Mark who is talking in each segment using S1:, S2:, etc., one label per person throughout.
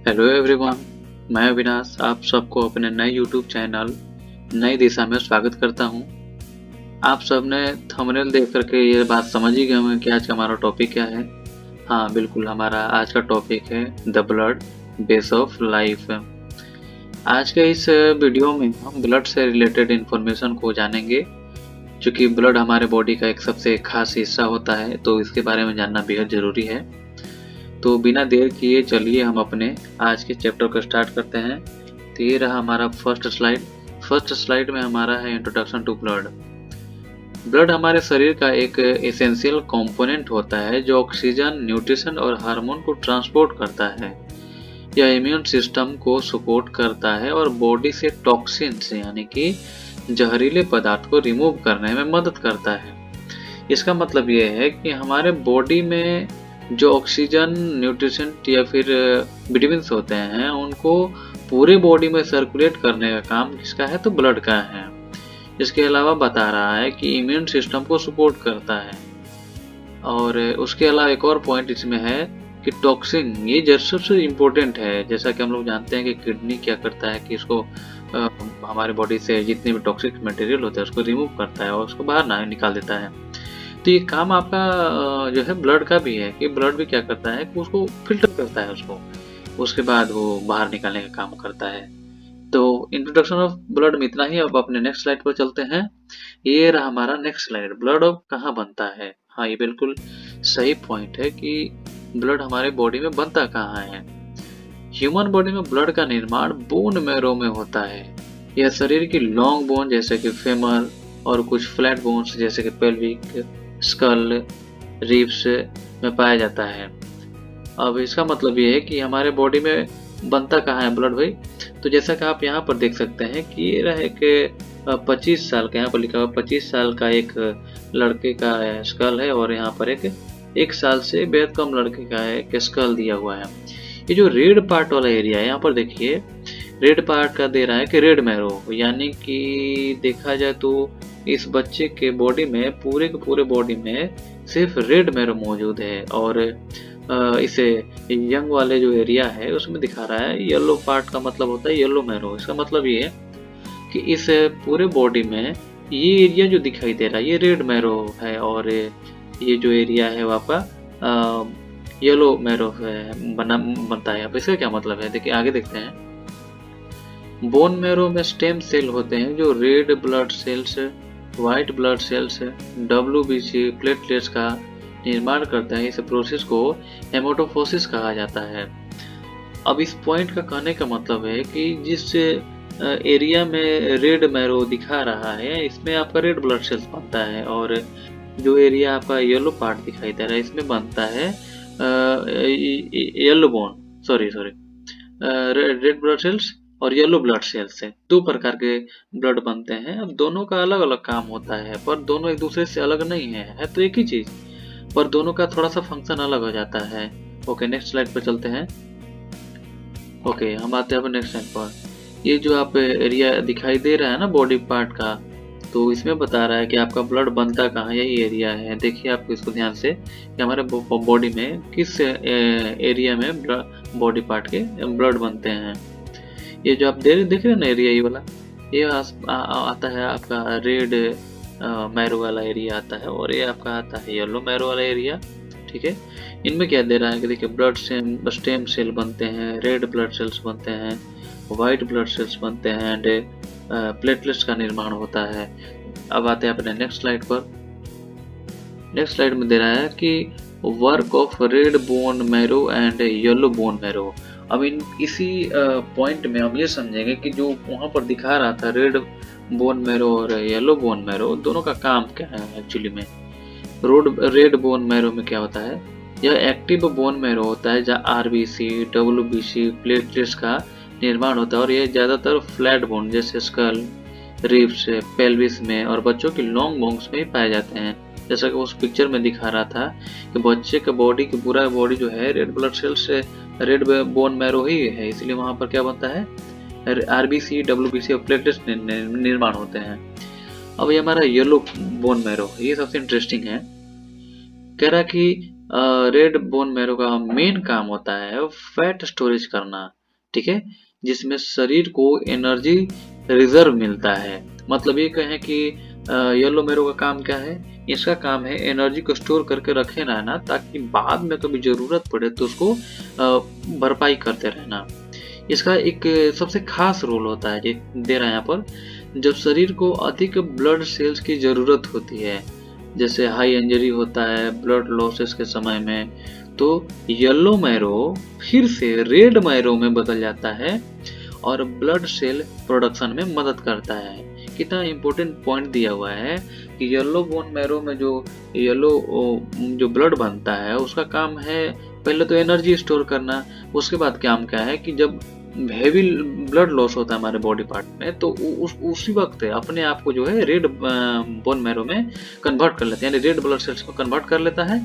S1: Hello everyone, मैं अविनाश आप सबको अपने नए यूट्यूब चैनल नई दिशा में स्वागत करता हूं। आप सब ने थंबनेल देख करके ये बात समझ ही गए होंगे कि आज का हमारा टॉपिक क्या है। हाँ बिल्कुल, हमारा आज का टॉपिक है the blood base of life. आज के इस वीडियो में हम ब्लड से रिलेटेड इन्फॉर्मेशन को जानेंगे। चूँकि ब्लड हमारे बॉडी का एक सबसे खास हिस्सा होता है, तो इसके बारे में जानना बेहद ज़रूरी है। तो बिना देर किए चलिए हम अपने आज के चैप्टर को स्टार्ट करते हैं। तो ये रहा हमारा फर्स्ट स्लाइड। फर्स्ट स्लाइड में हमारा है इंट्रोडक्शन टू ब्लड। ब्लड हमारे शरीर का एक एसेंशियल कंपोनेंट होता है जो ऑक्सीजन, न्यूट्रिशन और हार्मोन को ट्रांसपोर्ट करता है। यह इम्यून सिस्टम को सपोर्ट करता है और बॉडी से टॉक्सिन्स यानी कि जहरीले पदार्थ को रिमूव करने में मदद करता है। इसका मतलब ये है कि हमारे बॉडी में जो ऑक्सीजन, न्यूट्रिशन या फिर विटामिन्स होते हैं उनको पूरे बॉडी में सर्कुलेट करने का काम किसका है, तो ब्लड का है। इसके अलावा बता रहा है कि इम्यून सिस्टम को सपोर्ट करता है। और उसके अलावा एक और पॉइंट इसमें है कि टॉक्सिन, ये सबसे इम्पोर्टेंट है। जैसा कि हम लोग जानते हैं कि किडनी क्या करता है कि इसको हमारे बॉडी से जितने भी टॉक्सिक मटेरियल होता है उसको रिमूव करता है और उसको बाहर निकाल देता है। तो ये काम आपका जो है ब्लड का भी है कि ब्लड भी क्या करता है कि उसको फिल्टर करता है, उसके बाद वो बाहर निकालने का काम करता है। तो इंट्रोडक्शन ऑफ ब्लड में इतना ही। अब अपने नेक्स्ट स्लाइड पर चलते हैं। ये रहा हमारा नेक्स्ट स्लाइड। ब्लड अब कहाँ बनता है। हाँ, ये बिल्कुल सही पॉइंट है कि ब्लड हमारे बॉडी में बनता कहाँ है। ह्यूमन बॉडी में ब्लड का निर्माण बोन मैरो में होता है। यह शरीर की लॉन्ग बोन जैसे कि फेमर और कुछ फ्लैट बोन्स जैसे कि पेल्विक, स्कल, रिब्स में पाया जाता है। अब इसका मतलब ये है कि हमारे बॉडी में बनता कहाँ है ब्लड भाई। तो जैसा कि आप यहाँ पर देख सकते हैं कि ये रहा एक 25 साल का, यहाँ पर लिखा हुआ 25 साल का एक लड़के का स्कल है और यहाँ पर एक साल से बेहद कम लड़के का एक स्कल दिया हुआ है। ये जो रेड पार्ट वाला एरिया है यहाँ पर देखिए, रेड पार्ट का दे रहा है कि रेड मैरो, यानी कि देखा जाए तो इस बच्चे के बॉडी में पूरे के पूरे बॉडी में सिर्फ रेड मैरो मौजूद है। और इसे यंग वाले जो एरिया है उसमें दिखा रहा है येलो पार्ट का मतलब होता है येलो मैरो। इसका मतलब ये है कि इस पूरे बॉडी में ये एरिया जो दिखाई दे रहा है ये रेड मैरो है और ये जो एरिया है वो आपका येलो मैरो बनता है। अब इसका क्या मतलब है, देखिए आगे देखते हैं। बोन मैरो में स्टेम सेल होते हैं जो red blood cells, white blood cells, WBC platelets का निर्माण करता है। इस प्रोसेस को हेमाटोपोसिस कहा जाता है। अब इस पॉइंट का कहने का मतलब है कि जिस एरिया में रेड मैरो दिखा रहा है इसमें आपका रेड ब्लड सेल्स बनता है और जो एरिया आपका येलो पार्ट दिखाई दे रहा है इसमें बनता है yellow bone, red blood cells और येलो ब्लड सेल्स से। दो प्रकार के ब्लड बनते हैं। अब दोनों का अलग अलग काम होता है पर दोनों एक दूसरे से अलग नहीं है तो एक ही चीज, पर दोनों का थोड़ा सा फंक्शन अलग हो जाता है। ओके, नेक्स्ट स्लाइड पर चलते हैं। ओके, हम आते हैं अब नेक्स्ट स्लाइड पर। ये जो आप एरिया दिखाई दे रहा है ना बॉडी पार्ट का, तो इसमें बता रहा है कि आपका ब्लड बनता कहाँ, यही एरिया है। देखिए आप इसको ध्यान से कि हमारे बॉडी में किस एरिया में बॉडी पार्ट के ब्लड बनते हैं। ये जो आप देख रहे हैं ना एरिया, ये वाला ये आता है आपका रेड मैरो वाला एरिया आता है और ये आपका आता है येलो मैरो वाला एरिया। ठीक है, इनमें क्या दे रहा है कि देखिए ब्लड स्टेम सेल बनते हैं, रेड ब्लड सेल्स बनते हैं, व्हाइट ब्लड सेल्स बनते हैं एंड प्लेटलेट्स का निर्माण होता है। अब आते हैं अपने नेक्स्ट स्लाइड पर। नेक्स्ट स्लाइड में दे रहा है कि work of red bone marrow and yellow bone marrow. अब इसी पॉइंट में हम ये समझेंगे कि जो वहां पर दिखा रहा था रेड बोन मैरो और येलो बोन मैरो, दोनों का काम क्या है एक्चुअली में। रेड बोन मैरो में क्या होता है, यह एक्टिव बोन मैरो होता है जहाँ RBC, WBC प्लेटलेट्स का निर्माण होता है और यह ज्यादातर फ्लैट बोन जैसे स्कल, रिब्स, पेल्विस में और बच्चों की लॉन्ग बोन्स में ही पाए जाते हैं। जैसा कि उस पिक्चर में दिखा रहा था कि बच्चे का बॉडी की पूरा बॉडी जो है रेड ब्लड सेल्स से रेड बोन मैरो ही है, इसलिए वहां पर क्या बनता है RBC, WBC और प्लेटलेट्स निर्माण होते हैं। अब ये हमारा येलो बोन मैरो, ये सबसे इंटरेस्टिंग है। कह रहा कि रेड बोन मैरो का मेन काम होता है फैट स्टोरेज करना। ठीक है, जिसमें शरीर को एनर्जी रिजर्व मिलता है। मतलब ये कहें कि येलो मैरो का काम क्या है, इसका काम है एनर्जी को स्टोर करके रखे रहना, ताकि बाद में कभी जरूरत पड़े तो उसको भरपाई करते रहना। इसका एक सबसे खास रोल होता है, दे रहा है यहाँ पर, जब शरीर को अधिक ब्लड सेल्स की जरूरत होती है, जैसे हाई इंजरी होता है ब्लड लॉसेस के समय में, तो येलो मैरो फिर से रेड मैरो में बदल जाता है और ब्लड सेल प्रोडक्शन में मदद करता है। कितना इंपॉर्टेंट पॉइंट दिया हुआ है कि येलो बोन मैरो में जो जो ब्लड बनता है उसका काम है पहले तो एनर्जी स्टोर करना, उसके बाद काम क्या है कि जब हैवी ब्लड लॉस होता है हमारे बॉडी पार्ट में, तो उसी वक्त अपने आप को जो है रेड बोन मैरो में कन्वर्ट कर लेते हैं, यानी रेड ब्लड सेल्स को कन्वर्ट कर लेता है,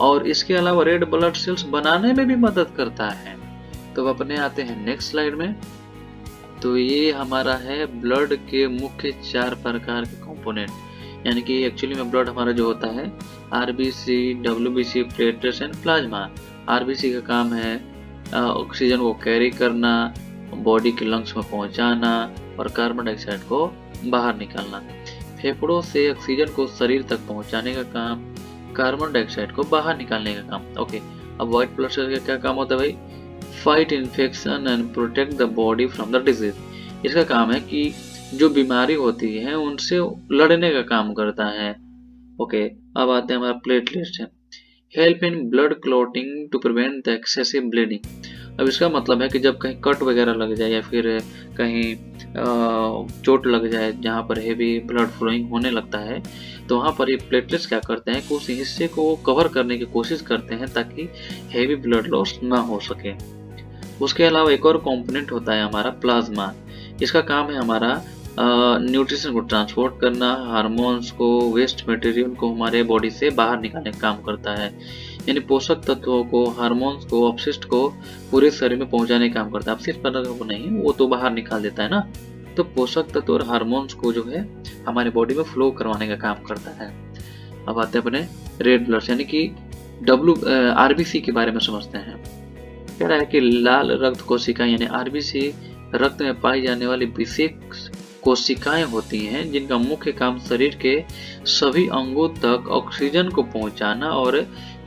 S1: और इसके अलावा रेड ब्लड सेल्स बनाने में भी मदद करता है। तो अपने आते हैं नेक्स्ट स्लाइड में। तो ये हमारा है ब्लड के मुख्य 4 प्रकार के कंपोनेंट, यानी कि एक्चुअली में ब्लड हमारा जो होता है RBC, WBC, platelets and plasma. RBC का काम है ऑक्सीजन को कैरी करना, बॉडी के लंग्स में पहुंचाना और कार्बन डाइऑक्साइड को बाहर निकालना। फेफड़ों से ऑक्सीजन को शरीर तक पहुंचाने का काम, कार्बन डाइऑक्साइड को बाहर निकालने का काम। ओके, अब व्हाइट ब्लड सेल का क्या काम होता है भाई? Fight infection and protect the body from the disease. इसका काम है कि जो बीमारी होती है उनसे लड़ने का काम करता है। ओके, अब आते हैं हमारा प्लेटलेट्स है, help in blood clotting to prevent the excessive bleeding. अब इसका मतलब है कि जब कहीं कट वगैरह लग जाए या फिर कहीं चोट लग जाए जहाँ पर हेवी ब्लड फ्लोइंग होने लगता है, तो वहाँ पर ये प्लेटलेट्स क्या करते हैं कि उस हिस्से को कवर करने की कोशिश करते हैं ताकि हेवी ब्लड लॉस ना हो सके। उसके अलावा एक और कंपोनेंट होता है हमारा प्लाज्मा। इसका काम है हमारा न्यूट्रिशन को ट्रांसपोर्ट करना, हार्मोन्स को, वेस्ट मटेरियल को हमारे बॉडी से बाहर निकालने का काम करता है, यानी पोषक तत्वों को, हार्मोन्स को, अपशिष्ट को पूरे शरीर में पहुंचाने का काम करता है। अपशिष्ट पदार्थों को नहीं, वो तो बाहर निकाल देता है ना, तो पोषक तत्व और हार्मोन्स को जो है हमारे बॉडी में फ्लो करवाने का काम करता है। अब आते हैं अपने रेड ब्लड यानी कि आरबीसी के बारे में समझते हैं। कह रहा है कि लाल रक्त कोशिकाएं यानी आरबीसी रक्त में पाई जाने वाली विशेष कोशिकाएं होती हैं जिनका मुख्य काम शरीर के सभी अंगों तक ऑक्सीजन को पहुंचाना और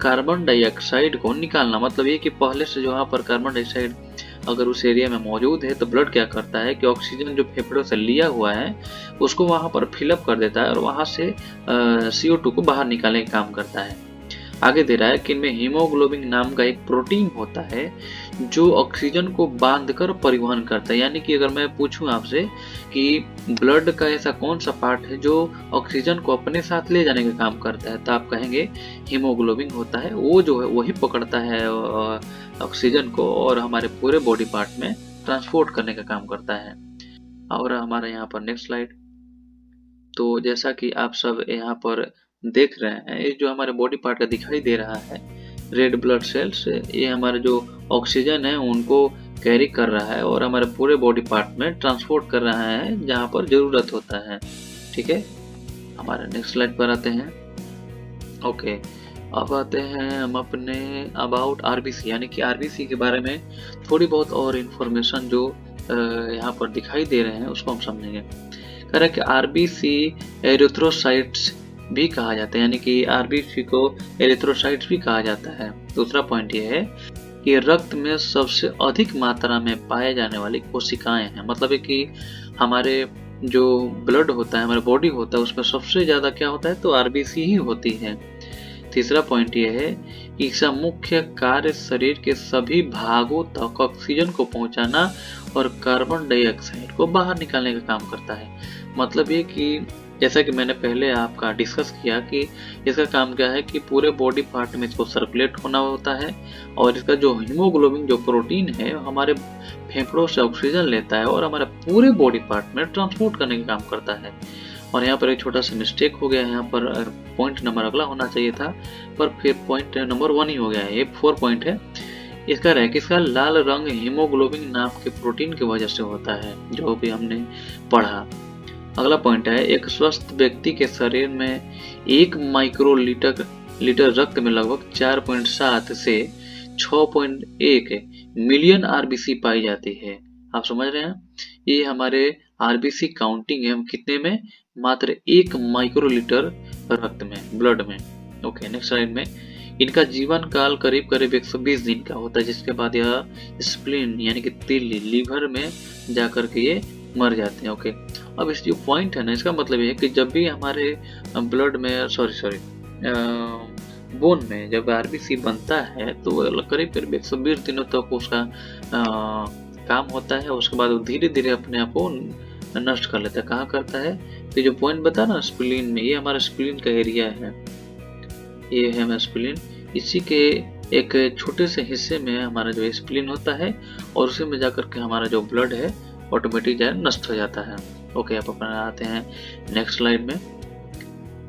S1: कार्बन डाइऑक्साइड को निकालना। मतलब ये कि पहले से जो यहाँ पर कार्बन डाइऑक्साइड अगर उस एरिया में मौजूद है तो ब्लड क्या करता है कि ऑक्सीजन जो फेफड़ों से लिया हुआ है उसको वहां पर फिलअप कर देता है और वहां से CO2 को बाहर निकालने का काम करता है। आगे दे रहा है कि इनमें हीमोग्लोबिन नाम का एक प्रोटीन होता है जो ऑक्सीजन को बांधकर परिवहन करता है। यानी कि अगर मैं पूछूं आपसे कि ब्लड का ऐसा कौन सा पार्ट है जो ऑक्सीजन को अपने साथ ले जाने का काम करता है, तो आप कहेंगे हीमोग्लोबिन होता है। वो जो है वही पकड़ता है ऑक्सीजन को और हमारे पूरे बॉडी पार्ट में ट्रांसपोर्ट करने का काम करता है। और हमारे यहाँ पर नेक्स्ट स्लाइड। तो जैसा कि आप सब यहाँ पर देख रहे हैं, ये जो हमारे बॉडी पार्ट का दिखाई दे रहा है रेड ब्लड सेल्स, ये हमारे जो ऑक्सीजन है उनको कैरी कर रहा है और हमारे पूरे बॉडी पार्ट में ट्रांसपोर्ट कर रहा है जहाँ पर जरूरत होता है। ठीक है, हमारे नेक्स्ट स्लाइड पर आते हैं। ओके, अब आते हैं हम अपने अबाउट आरबीसी यानी कि आरबीसी के बारे में थोड़ी बहुत और इन्फॉर्मेशन जो यहाँ पर दिखाई दे रहे हैं उसको हम समझेंगे। कह रहे हैं कि आरबीसी एरिथ्रोसाइट्स भी कहा जाता है, यानी कि आरबीसी को एरिथ्रोसाइट्स भी कहा जाता है। दूसरा पॉइंट ये है कि रक्त में सबसे अधिक मात्रा में पाए जाने वाली कोशिकाएं हैं। मतलब है कि हमारे जो ब्लड होता है, हमारा बॉडी होता है, उसमें सबसे ज्यादा क्या होता है तो आरबीसी ही होती है। तीसरा पॉइंट ये है कि इसका मुख्य कार्य शरीर के सभी भागों तक ऑक्सीजन को पहुंचाना और कार्बन डाइऑक्साइड को बाहर निकालने का काम करता है। मतलब ये कि जैसा कि मैंने पहले आपका डिस्कस किया कि इसका काम क्या है कि पूरे बॉडी पार्ट में इसको सर्कुलेट होना होता है और इसका जो हीमोग्लोबिन जो प्रोटीन है हमारे फेफड़ों से ऑक्सीजन लेता है और हमारे पूरे बॉडी पार्ट में ट्रांसपोर्ट करने का काम करता है। और यहाँ पर एक छोटा सा मिस्टेक हो गया है, यहाँ पर पॉइंट नंबर अगला होना चाहिए था पर फिर पॉइंट नंबर 1 ही हो गया है। ये 4 पॉइंट है। इसका रह कि इसका लाल रंग हीमोग्लोबिन नाम के प्रोटीन की वजह से होता है, जो भी हमने पढ़ा। अगला पॉइंट है, एक स्वस्थ व्यक्ति के शरीर में 1 माइक्रोलीटर रक्त में लगभग 4.7 से 6.1 मिलियन आरबीसी पाई जाती है। आप समझ रहे हैं, ये हमारे आरबीसी काउंटिंग है, हम कितने में, मात्र 1 माइक्रोलीटर रक्त में, ब्लड में। ओके, नेक्स्ट स्लाइड में, इनका जीवन काल करीब करीब 120 दिन का होता है, जिसके बाद यह स्प्लीन यानी कि तिल्ली, लीवर में जाकर के ये मर जाते हैं। ओके, अब इस जो पॉइंट है ना, इसका मतलब ये है कि जब भी हमारे ब्लड में बोन में जब आरबीसी बनता है तो करीब करीब 120 दिनों तक उसका काम होता है। उसके बाद वो धीरे धीरे अपने आप को नष्ट कर लेता है। कहाँ करता है, तो जो पॉइंट बता ना स्प्लीन में, ये हमारा स्प्लीन का एरिया है, ये है हमारा स्प्लीन। इसी के एक छोटे से हिस्से में हमारा जो स्प्लीन होता है और उसी में जाकर के हमारा जो ब्लड है ऑटोमेटिक जो है नष्ट हो जाता है। ओके, आप अपना आते हैं नेक्स्ट स्लाइड में।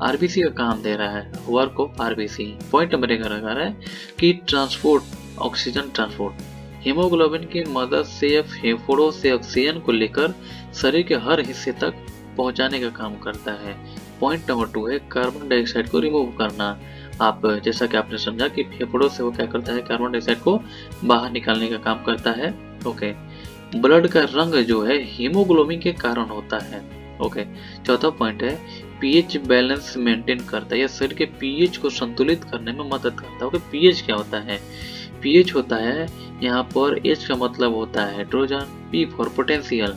S1: आरबीसी का काम दे रहा है, work of RBC. Point number 1 आ रहा है कि ट्रांसपोर्ट, ऑक्सीजन ट्रांसपोर्ट, हीमोग्लोबिन की मदद से या फेफड़ों से ऑक्सीजन को लेकर शरीर के हर हिस्से तक पहुंचाने का काम करता है। पॉइंट नंबर 2 है कार्बन डाइऑक्साइड को रिमूव करना। आप जैसा कि आपने समझा कि फेफड़ों से वो क्या करता है, कार्बन डाइऑक्साइड को बाहर निकालने का काम करता है। ओके, ब्लड का रंग जो है हीमोग्लोबिन के कारण होता है। ओके, चौथा पॉइंट है पीएच बैलेंस मेंटेन करता है, या शरीर के पीएच को संतुलित करने में मदद करता है। ओके, पीएच क्या होता है, पीएच होता है यहाँ पर, एच का मतलब होता है हाइड्रोजन, पी फॉर पोटेंशियल,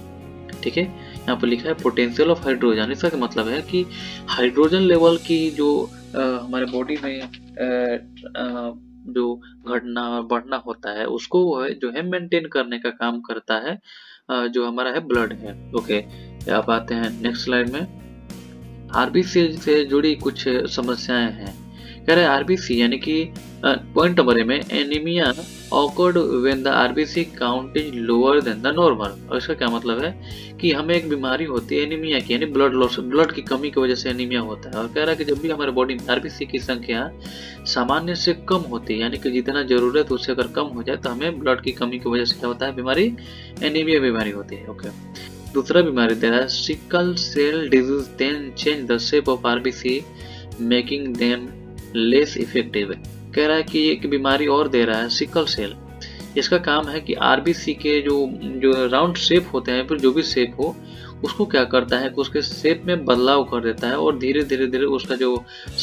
S1: ठीक है, यहाँ पर लिखा है पोटेंशियल ऑफ हाइड्रोजन। इसका मतलब है कि हाइड्रोजन लेवल की जो हमारे बॉडी में जो घटना बढ़ना होता है उसको जो है मेंटेन करने का काम करता है, जो हमारा है ब्लड है। ओके, आप आते हैं नेक्स्ट स्लाइड में। आरबीसी से जुड़ी कुछ समस्याएं हैं। कह रहे आरबीसी यानी कि पॉइंट नंबर में, anaemia awkward when the RBC count is lower than the normal. और इसका क्या मतलब है कि हमें एक बीमारी होती है एनीमिया की, यानी ब्लड लॉस, ब्लड की कमी की वजह से एनीमिया होता है। और कह रहा है कि जब भी हमारे बॉडी में आरबीसी की संख्या सामान्य से कम होती है, यानी कि जितना जरूरत उससे अगर कम हो जाए तो हमें ब्लड की कमी की वजह से क्या होता है, बीमारी, एनीमिया बीमारी होती है। ओके, दूसरा बीमारी दे रहा है sickle cell disease then change the shape of RBC making them less effective. कह रहा है कि एक बीमारी और दे रहा है सिकल सेल। इसका काम है कि आरबीसी के जो राउंड शेप होते हैं, फिर जो भी शेप हो उसको क्या करता है कि उसके शेप में बदलाव कर देता है और धीरे धीरे उसका जो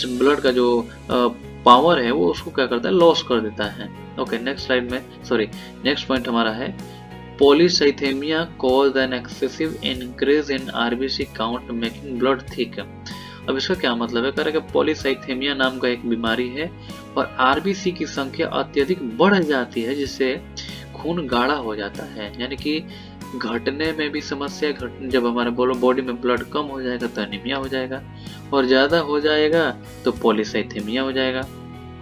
S1: ब्लड का जो पावर है वो उसको क्या करता है, लॉस कर देता है। ओके, नेक्स्ट स्लाइड में, नेक्स्ट पॉइंट हमारा है polycythaemia cause an excessive increase in RBC count making blood thick. अब इसका क्या मतलब है, कह रहा है कि पॉलीसाइथेमिया नाम का एक बीमारी है और आरबीसी की संख्या अत्यधिक बढ़ जाती है जिससे खून गाढ़ा हो जाता है, यानी कि घटने में भी समस्या, जब हमारे बॉडी में ब्लड कम हो जाएगा तो एनीमिया हो जाएगा और ज्यादा हो जाएगा तो पॉलीसाइथेमिया हो जाएगा।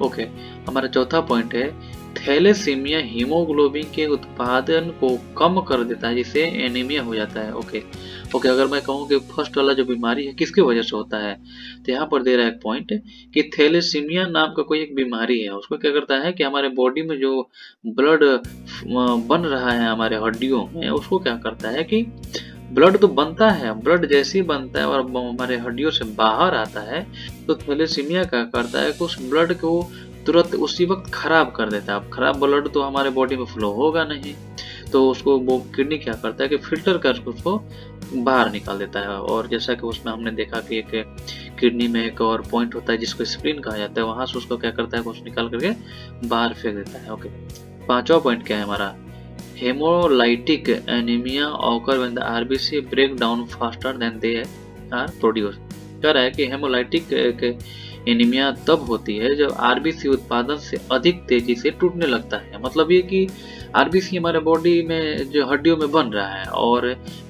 S1: ओके, हमारा चौथा पॉइंट है थैलेसीमिया हीमोग्लोबिन के उत्पादन को कम कर देता है जिससे एनीमिया हो जाता है। ओके, अगर मैं कहूँ कि फर्स्ट वाला जो बीमारी है किसकी वजह से होता है, तो यहाँ पर दे रहा है एक पॉइंट कि थैलेसीमिया नाम का कोई एक बीमारी है, उसको क्या करता है कि हमारे बॉडी में जो ब्लड बन रहा है हमारे हड्डियों में, उसको क्या करता है कि ब्लड तो बनता है, ब्लड जैसे ही बनता है और हमारे हड्डियों से बाहर आता है तो थैलेसीमिया क्या करता है कि उस ब्लड को तुरंत उसी वक्त खराब कर देता है। अब खराब ब्लड तो हमारे बॉडी में फ्लो होगा नहीं, तो उसको वो किडनी क्या करता है कि फिल्टर करके उसको बाहर निकाल देता है। और जैसा कि उसमें हमने देखा कि एक किडनी में एक और पॉइंट होता है जिसको स्प्लीन कहा जाता है, वहां से उसको क्या करता है, उसको निकाल करके बाहर फेंक देता है। ओके, पांचवा पॉइंट क्या है हमारा, haemolytic anaemia occur when the RBC break down faster than they are produce. कह रहा है कि हेमोलाइटिक एनीमिया तब होती है जब आरबीसी उत्पादन से अधिक तेजी से टूटने लगता है। मतलब ये कि आरबीसी हमारे बॉडी में जो हड्डियों में बन रहा है और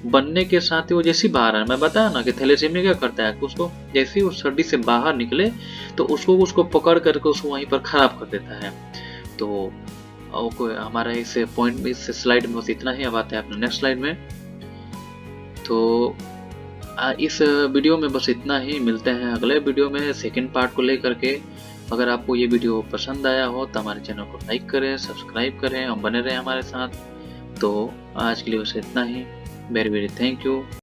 S1: बनने के साथ ही वो जैसे बाहर है, मैं बताया ना कि थैलेसीमिया क्या करता है, उसको जैसे ही उस हड्डी से बाहर निकले तो उसको पकड़ करके उसको वहीं पर खराब कर देता है। तो हमारा इस पॉइंट में, इस स्लाइड में बस इतना ही। अब आते हैं अपने नेक्स्ट स्लाइड में। तो इस वीडियो में बस इतना ही, मिलते हैं अगले वीडियो में सेकंड पार्ट को लेकर के। अगर आपको ये वीडियो पसंद आया हो तो हमारे चैनल को लाइक करें, सब्सक्राइब करें और बने रहें हमारे साथ। तो आज के लिए बस इतना ही। Very very thank you.